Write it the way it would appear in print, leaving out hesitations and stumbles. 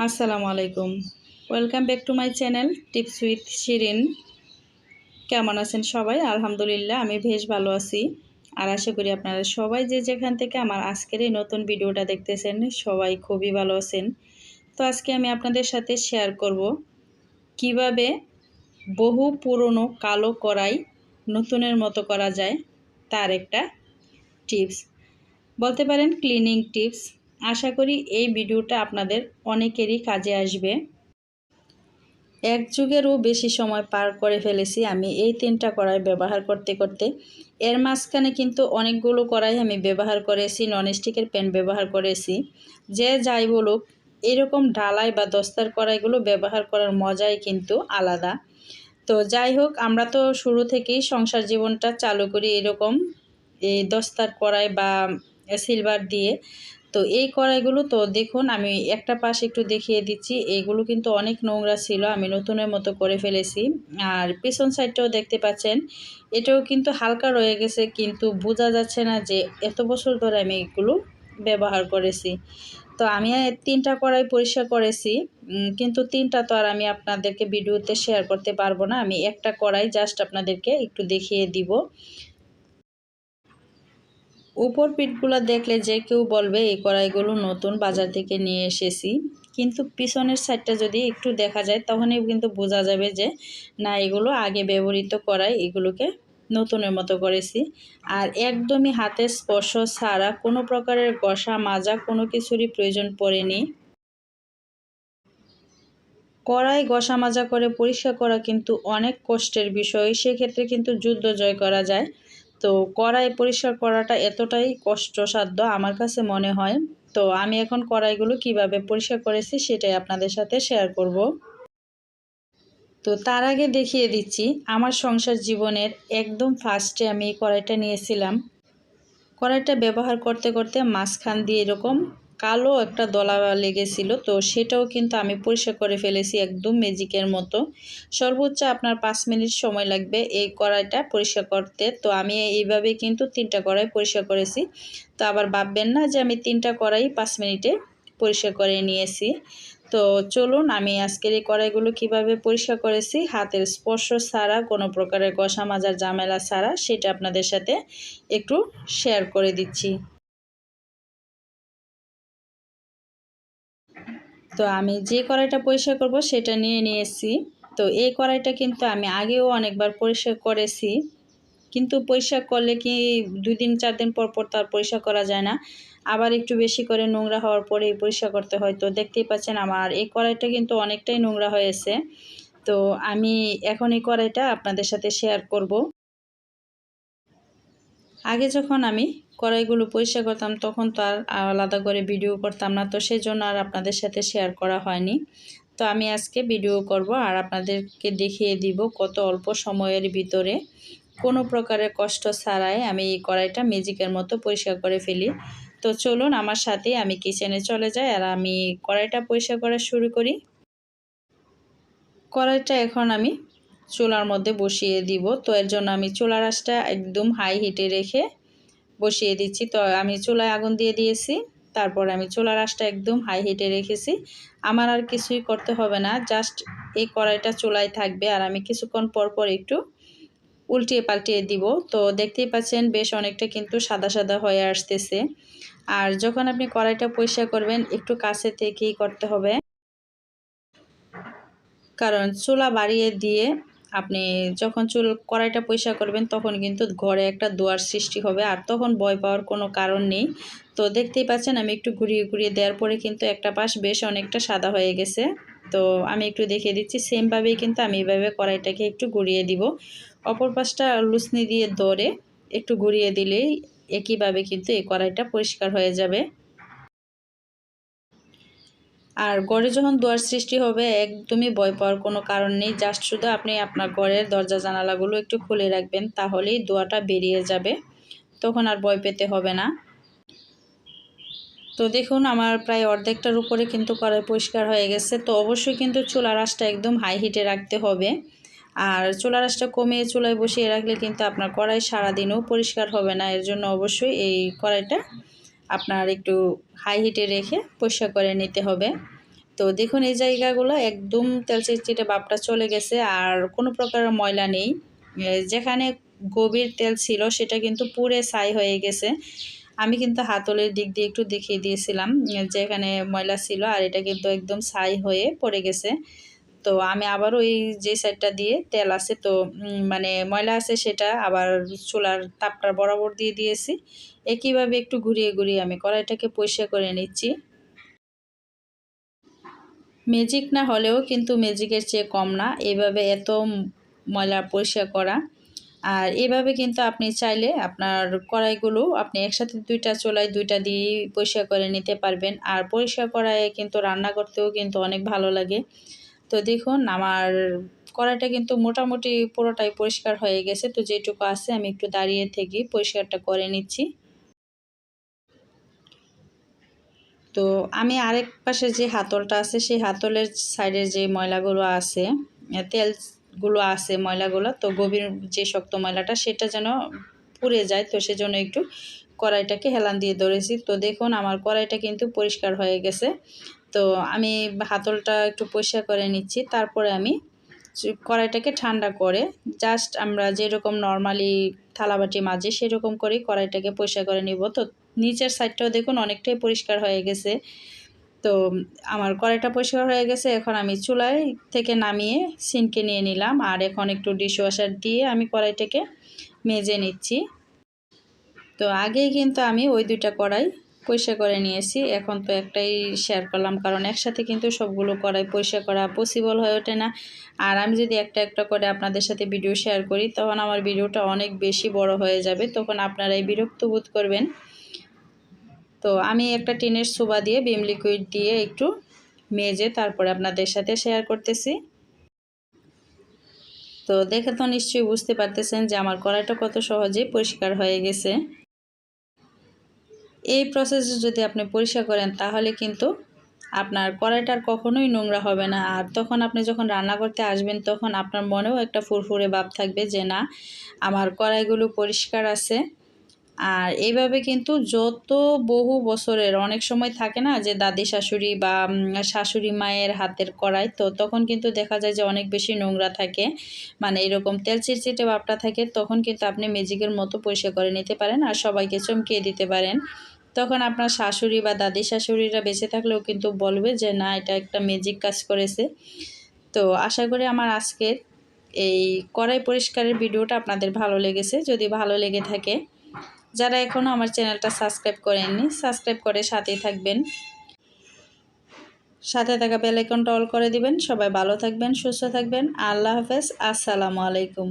আসসালামু আলাইকুম। Welcome back to my channel tips with Shirin. কেমন আছেন সবাই? আলহামদুলিল্লাহ আমি বেশ ভালো আছি। আর আশা করি আপনারা সবাই যে যেখান থেকে আমার আজকের এই নতুন ভিডিওটা দেখতেছেন সবাই খুবই ভালো আছেন। তো আজকে আমি আপনাদের সাথে শেয়ার করব কিভাবে বহু পুরনো কালো কড়াই নতুনের মতো করা যায় তার একটা টিপস। বলতে পারেন ক্লিনিং টিপস। আশা করি এই ভিডিওটা আপনাদের অনেকেরই কাজে আসবে। এক যুগেরও বেশি সময় পার করে ফেলেছি আমি এই 3টা কড়াই ব্যবহার করতে করতে। এর মাঝখানে কিন্তু অনেকগুলো কড়াই আমি ব্যবহার করেছি, ননস্টিকের প্যান ব্যবহার করেছি। যে যাই বলুক, এরকম ঢালাই বা দস্তার কড়াইগুলো ব্যবহার করার মজাই কিন্তু আলাদা। তো যাই হোক, আমরা তো শুরু থেকেই সংসার জীবনটা চালু করি এরকম এই দস্তার কড়াই বা সিলভার দিয়ে। তো এই কড়াইগুলো তো দেখুন, আমি একটা পাশ একটু দেখিয়ে দিচ্ছি। এইগুলো কিন্তু অনেক নোংরা ছিল, আমি নতুনের মতো করে ফেলেছি। আর পেছন সাইডটাও দেখতে পাচ্ছেন, এটাও কিন্তু হালকা রয়ে গেছে, কিন্তু বোঝা যাচ্ছে না যে এত বছর ধরে আমি এগুলো ব্যবহার করেছি। তো আমি 3টা কড়াই পরিষ্কার করেছি, কিন্তু 3টা তো আর আমি আপনাদেরকে ভিডিওতে শেয়ার করতে পারবো না। আমি একটা কড়াই জাস্ট আপনাদেরকে একটু দেখিয়ে দিব। উপর পিঠগুলো দেখলে যে কেউ বলবে এই কড়াইগুলো নতুন বাজার থেকে নিয়ে এসেছি, কিন্তু পিছনের সাইডটা যদি একটু দেখা যায় তখনই কিন্তু বোঝা যাবে যে না, এগুলো আগে ব্যবহৃত কড়াই, এগুলোকে নতুনের মতো করেছি। আর একদমই হাতের স্পর্শ ছাড়া কোনো প্রকারের ঘষা মাজা কোনো কিছুরই প্রয়োজন পড়েনি। কড়াই ঘষা মাজা করে পরিষ্কার করা কিন্তু অনেক কষ্টের বিষয়, সেক্ষেত্রে কিন্তু যুদ্ধ জয় করা যায়। তো কড়াই পরিষ্কার করাটা এতটাই কষ্টসাধ্য আমার কাছে মনে হয়। তো আমি এখন কড়াইগুলো কিভাবে পরিষ্কার করেছি সেটাই আপনাদের সাথে শেয়ার করব। তো তার আগে দেখিয়ে দিচ্ছি আমার সংসার জীবনের একদম ফার্স্টে আমি এই কড়াইটা নিয়েছিলাম। কড়াইটা ব্যবহার করতে করতে মাঝখান দিয়ে এরকম কালো একটা দলা লেগেছিল, তো সেটাও কিন্তু আমি পরিষ্কার করে ফেলেছি একদম ম্যাজিকের মতো। সর্বোচ্চ আপনার 5 মিনিট সময় লাগবে এই কড়াইটা পরিষ্কার করতে। তো আমি এইভাবে কিন্তু 3টা কড়াই পরিষ্কার করেছি। তো আবার ভাববেন না যে আমি 3টা কড়াই 5 মিনিটে পরিষ্কার করে নিয়েছি। তো চলুন, আমি আজকের এই কড়াইগুলো কিভাবে পরিষ্কার করেছি হাতের স্পর্শ ছাড়া, কোনো প্রকারের ঘষা মাজার ঝামেলা ছাড়া, সেটা আপনাদের সাথে একটু শেয়ার করে দিচ্ছি। তো আমি যে কড়াইটা পরিষ্কার করব সেটা নিয়ে নিয়েছি। তো এই কড়াইটা কিন্তু আমি আগেও অনেকবার পরিষ্কার করেছি, কিন্তু পরিষ্কার করলে কি 2 দিন 4 দিন পর পর তার পরিষ্কার করা যায় না। আবার একটু বেশি করে নোংরা হওয়ার পরেই পরিষ্কার করতে হয়। তো দেখতেই পাচ্ছেন আমার এই কড়াইটা কিন্তু অনেকটাই নোংরা হয়েছে। তো আমি এখন এই কড়াইটা আপনাদের সাথে শেয়ার করব। আগে যখন আমি কড়াইগুলো পরিষ্কার করতাম তখন তো আর আলাদা করে ভিডিও করতাম না, তো সেই জন্য আর আপনাদের সাথে শেয়ার করা হয়নি। তো আমি আজকে ভিডিও করব আর আপনাদেরকে দেখিয়ে দিব কত অল্প সময়ের ভিতরে কোনো প্রকারের কষ্ট ছাড়াই আমি এই কড়াইটা ম্যাজিকের মতো পরিষ্কার করে ফেলি। তো চলুন আমার সাথে আমি কিচেনে চলে যাই আর আমি কড়াইটা পরিষ্কার করা শুরু করি। কড়াইটা এখন আমি চুলার মধ্যে বসিয়ে দিব। তো এর জন্য আমি চুলার আঁচটা একদম হাই হিটে রেখে বসিয়ে দিচ্ছি। তো আমি চুলায় আগুন দিয়ে দিয়েছি, তারপর আমি চুলার আঁচটা একদম হাই হিটে রেখেছি। আমার আর কিছুই করতে হবে না, জাস্ট এই কড়াইটা চুলায় থাকবে আর আমি কিছুক্ষণ পর পর একটু উল্টিয়ে পাল্টিয়ে দিব। তো দেখতেই পাচ্ছেন বেশ অনেকটা কিন্তু সাদা সাদা হয়ে আসতেছে। আর যখন আপনি কড়াইটা পরিষ্কার করবেন একটু কাছে থেকেই করতে হবে, কারণ চুলা বাড়িয়ে দিয়ে আপনি যখন কড়াইটা পরিষ্কার করবেন তখন কিন্তু ঘরে একটা ধোঁয়ার সৃষ্টি হবে, আর তখন ভয় পাওয়ার কোনো কারণ নেই। তো দেখতেই পাচ্ছেন আমি একটু ঘুরিয়ে ঘুরিয়ে দেওয়ার পরে কিন্তু একটা পাশ বেশ অনেকটা সাদা হয়ে গেছে। তো আমি একটু দেখিয়ে দিচ্ছি, সেমভাবেই কিন্তু আমি এইভাবে কড়াইটাকে একটু ঘুরিয়ে দিব। অপর পাশটা লুসনি দিয়ে ধরে একটু ঘুরিয়ে দিলেই একইভাবে কিন্তু এই কড়াইটা পরিষ্কার হয়ে যাবে। আর ঘরে যখন ধোঁয়ার সৃষ্টি হবে একদমই ভয় পাওয়ার কোনো কারণ নেই, জাস্ট শুধু আপনি আপনার ঘরের দরজা জানালাগুলো একটু খুলে রাখবেন, তাহলেই ধোঁয়াটা বেরিয়ে যাবে, তখন আর ভয় পেতে হবে না। তো দেখুন আমার প্রায় অর্ধেকটার উপরে কিন্তু কড়াই পরিষ্কার হয়ে গেছে। তো অবশ্যই কিন্তু চুলার আঁচটা একদম হাই হিটে রাখতে হবে, আর চুলার আঁচটা কমিয়ে চুলায় বসিয়ে রাখলে কিন্তু আপনার কড়াই সারাদিনও পরিষ্কার হবে না। এর জন্য অবশ্যই এই কড়াইটা আপনার একটু হাই হিটে রেখে পরিষ্কার করে নিতে হবে। তো দেখুন এই জায়গাগুলো একদম তেল চিটচিটে ভাবটা চলে গেছে, আর কোনো প্রকার ময়লা নেই। যেখানে গভীর তেল ছিল সেটা কিন্তু পুরে ছাই হয়ে গেছে। আমি কিন্তু হাতলের দিক দিয়ে একটু দেখিয়ে দিয়েছিলাম যে এখানে ময়লা ছিল, আর এটা কিন্তু একদম ছাই হয়ে পড়ে গেছে। তো আমি আবার ওই যে সাইডটা দিয়ে তেল আছে তো মানে ময়লা আছে সেটা আবার চুলার তাপটা বরাবর দিয়ে দিয়েছি। একইভাবে একটু ঘুরিয়ে ঘুরিয়ে আমি কড়াইটাকে পরিষ্কার করে নিচ্ছি। ম্যাজিক না হলেও কিন্তু ম্যাজিকের চেয়ে কম না এভাবে এত ময়লা পরিষ্কার করা। আর এভাবে কিন্তু আপনি চাইলে আপনার কড়াইগুলো আপনি একসাথে দুইটা চুলায় দুইটা দিয়ে পরিষ্কার করে নিতে পারবেন। আর পরিষ্কার কড়াইয়ে কিন্তু রান্না করতেও কিন্তু অনেক ভালো লাগে। তো দেখুন আমার কড়াইটা কিন্তু মোটামুটি পুরোটাই পরিষ্কার হয়ে গেছে। তো যেটুকু আছে আমি একটু দাঁড়িয়ে থেকে পরিষ্কারটা করে নিচ্ছি। তো আমি আরেক পাশে যে হাতলটা আছে সেই হাতলের সাইডের যে ময়লাগুলো আছে, তেলগুলো আছে ময়লাগুলো, তো গভীর যে শক্ত ময়লাটা সেটা যেন পুড়ে যায়, তো সেজন্য একটু কড়াইটাকে হেলান দিয়ে ধরেছি। তো দেখুন আমার কড়াইটা কিন্তু পরিষ্কার হয়ে গেছে। তো আমি হাতলটা একটু পরিষ্কার করে নিচ্ছি। তারপরে আমি কড়াইটাকে ঠান্ডা করে জাস্ট আমরা যেরকম নর্মালি থালাবাটি মাজি সেরকম করেই কড়াইটাকে পরিষ্কার করে নিব। তো নিচের সাইডটাও দেখুন অনেকটাই পরিষ্কার হয়ে গেছে। তো আমার কড়াইটা পরিষ্কার হয়ে গেছে। এখন আমি চুলায় থেকে নামিয়ে সিনকে নিয়ে নিলাম, আর এখন একটু ডিশওয়াশার দিয়ে আমি কড়াইটাকে মেজে নিচ্ছি। তো আগেই কিন্তু আমি ওই দুইটা কড়াই পরিষ্কার করে নিয়েছি। এখন তো একটাই শেয়ার করলাম, কারণ একসাথে কিন্তু সবগুলো কড়াই পরিষ্কার করা পসিবল হয়ে ওঠে না। আর আমি যদি একটা একটা করে আপনাদের সাথে ভিডিও শেয়ার করি তখন আমার ভিডিওটা অনেক বেশি বড় হয়ে যাবে, তখন আপনারাই বিরক্ত বোধ করবেন। তো আমি একটা টিনের সুবা দিয়ে ভিম লিকুইড দিয়ে একটু মেজে তারপরে আপনাদের সাথে শেয়ার করতেছি। তো দেখে তো নিশ্চয়ই বুঝতে পারতেছেন যে আমার কড়াইটা কত সহজেই পরিষ্কার হয়ে গেছে। এই প্রসেসে যদি আপনি পরিষ্কার করেন তাহলে কিন্তু আপনার কড়াইটার কখনোই নোংরা হবে না। আর তখন আপনি যখন রান্না করতে আসবেন তখন আপনার মনেও একটা ফুরফুরে ভাব থাকবে যে না, আমার কড়াইগুলো পরিষ্কার আছে। আর এইভাবে কিন্তু যত বহু বছরের অনেক সময় থাকে না যে দাদি শাশুড়ি বা শাশুড়ি মায়ের হাতের কড়াই, তো তখন কিন্তু দেখা যায় যে অনেক বেশি নোংরা থাকে, মানে এরকম তেল চিটচিটে ভাবটা থাকে। তখন কিন্তু আপনি ম্যাজিকের মতো পরিষ্কার করে নিতে পারেন আর সবাইকে চমকিয়ে দিতে পারেন। তখন আপনার শাশুড়ি বা দাদি শাশুড়িরা বেঁচে থাকলেও কিন্তু বলবে যে না, এটা একটা ম্যাজিক কাজ করেছে। তো আশা করি আমার আজকের এই কড়াই পরিষ্কারের ভিডিওটা আপনাদের ভালো লেগেছে। যদি ভালো লেগে থাকে, যারা এখনও আমার চ্যানেলটা সাবস্ক্রাইব করেননি সাবস্ক্রাইব করে সাথেই থাকবেন, সাথে থাকা বেল আইকনটা অল করে দিবেন। সবাই ভালো থাকবেন, সুস্থ থাকবেন। আল্লাহ হাফেজ, আসসালামু আলাইকুম।